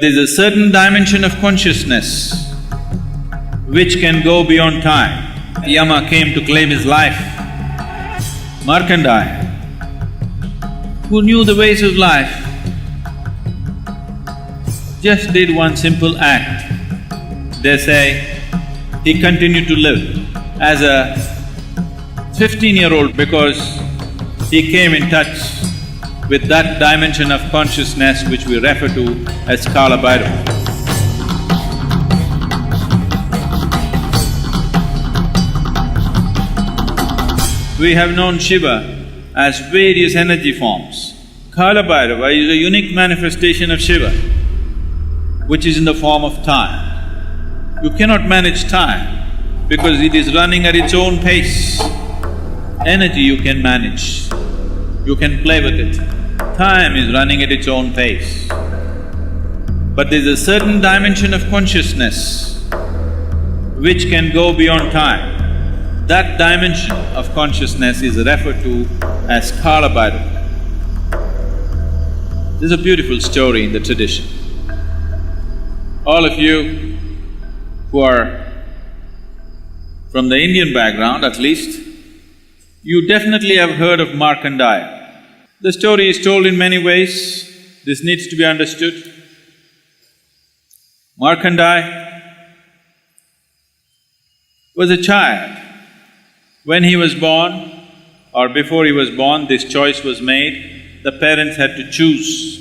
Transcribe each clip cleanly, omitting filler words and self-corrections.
There's a certain dimension of consciousness which can go beyond time. Yama came to claim his life. Markandeya, who knew the ways of life, just did one simple act. They say he continued to live as a 15-year-old because he came in touch with that dimension of consciousness which we refer to as Kala Bhairava. We have known Shiva as various energy forms. Kala Bhairava is a unique manifestation of Shiva, which is in the form of time. You cannot manage time because it is running at its own pace. Energy you can manage, you can play with it. Time is running at its own pace. But there's a certain dimension of consciousness which can go beyond time. That dimension of consciousness is referred to as Kala Bhairava. There's a beautiful story in the tradition. All of you who are from the Indian background at least, you definitely have heard of Markandeya. The story is told in many ways, this needs to be understood. Markandeya was a child. When he was born or before he was born, this choice was made, the parents had to choose.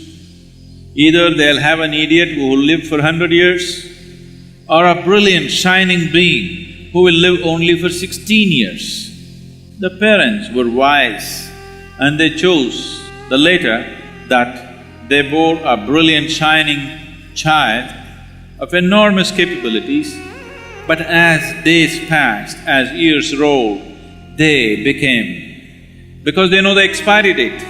Either they'll have an idiot who will live for 100 years or a brilliant, shining being who will live only for 16 years. The parents were wise and they chose the latter, that they bore a brilliant, shining child of enormous capabilities, but as days passed, as years rolled, they became… because they know the expiry date.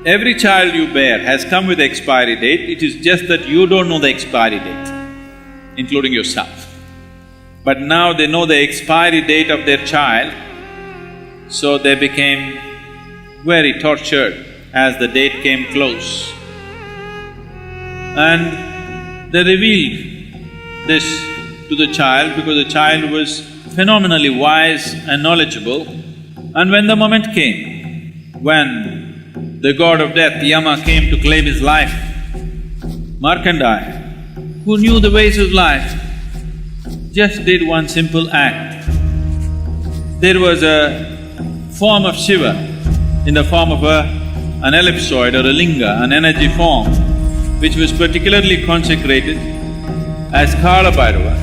Every child you bear has come with the expiry date, it is just that you don't know the expiry date, including yourself. But now they know the expiry date of their child, so they became very tortured as the date came close. And they revealed this to the child because the child was phenomenally wise and knowledgeable. And when the moment came, when the god of death, Yama, came to claim his life, Markandeya, who knew the ways of life, just did one simple act. There was a form of Shiva in the form of an ellipsoid or a linga, an energy form, which was particularly consecrated as Kala Bhairava,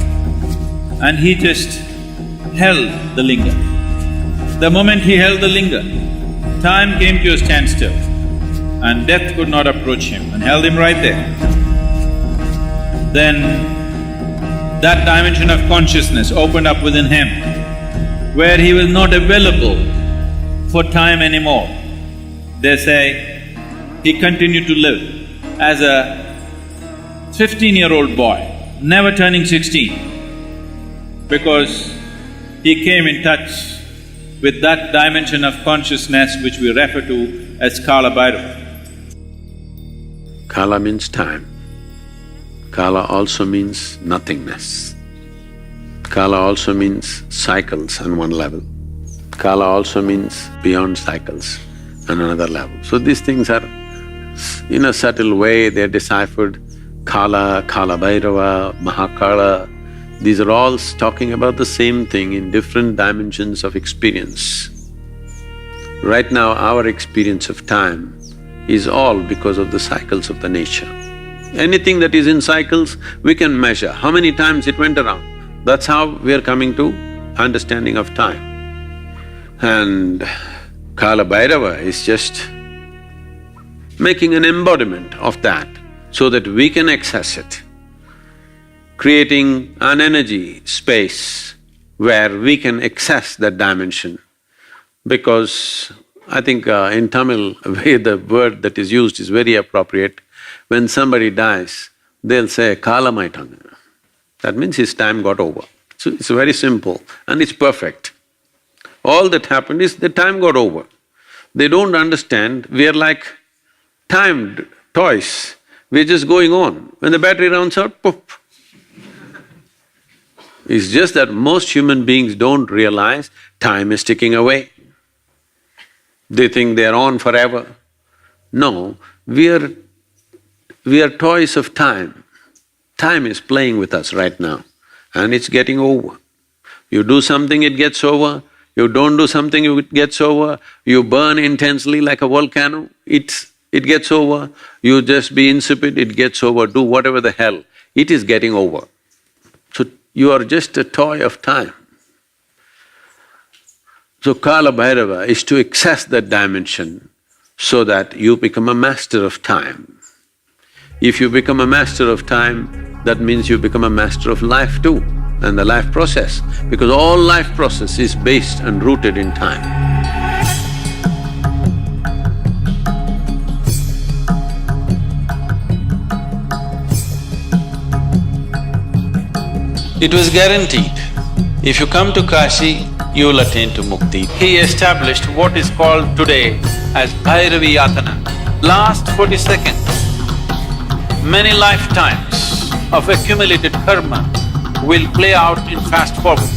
and he just held the linga. The moment he held the linga, time came to a standstill and death could not approach him and held him right there. Then that dimension of consciousness opened up within him where he was not available for time anymore. They say he continued to live as a 15-year-old boy, never turning 16, because he came in touch with that dimension of consciousness which we refer to as Kala Bhairava. Kala means time. Kala also means nothingness. Kala also means cycles on one level. Kala also means beyond cycles on another level. So these things are, in a subtle way, they're deciphered. Kala, Kala Bhairava, Mahakala, these are all talking about the same thing in different dimensions of experience. Right now, our experience of time is all because of the cycles of the nature. Anything that is in cycles, we can measure how many times it went around. That's how we are coming to understanding of time. And Kala Bhairava is just making an embodiment of that so that we can access it, creating an energy space where we can access that dimension. Because I think in Tamil, the word that is used is very appropriate. When somebody dies, they'll say, Kala Maitanga. That means his time got over. So it's very simple and it's perfect. All that happened is the time got over. They don't understand, we are like timed toys we're just going on. When the battery runs out, poof. It's just that most human beings don't realize time is ticking away. They think they're on forever. No, we are toys of time. Time is playing with us right now and it's getting over. You do something, it gets over. You don't do something, it gets over. You burn intensely like a volcano, it gets over. You just be insipid, it gets over. Do whatever the hell, it is getting over. So you are just a toy of time. So Kala Bhairava is to access that dimension so that you become a master of time. If you become a master of time, that means you become a master of life too, and the life process, because all life process is based and rooted in time. It was guaranteed, if you come to Kashi, you will attain to mukti. He established what is called today as Bhairavi Yatana. Last 40 seconds, many lifetimes of accumulated karma will play out in fast forward.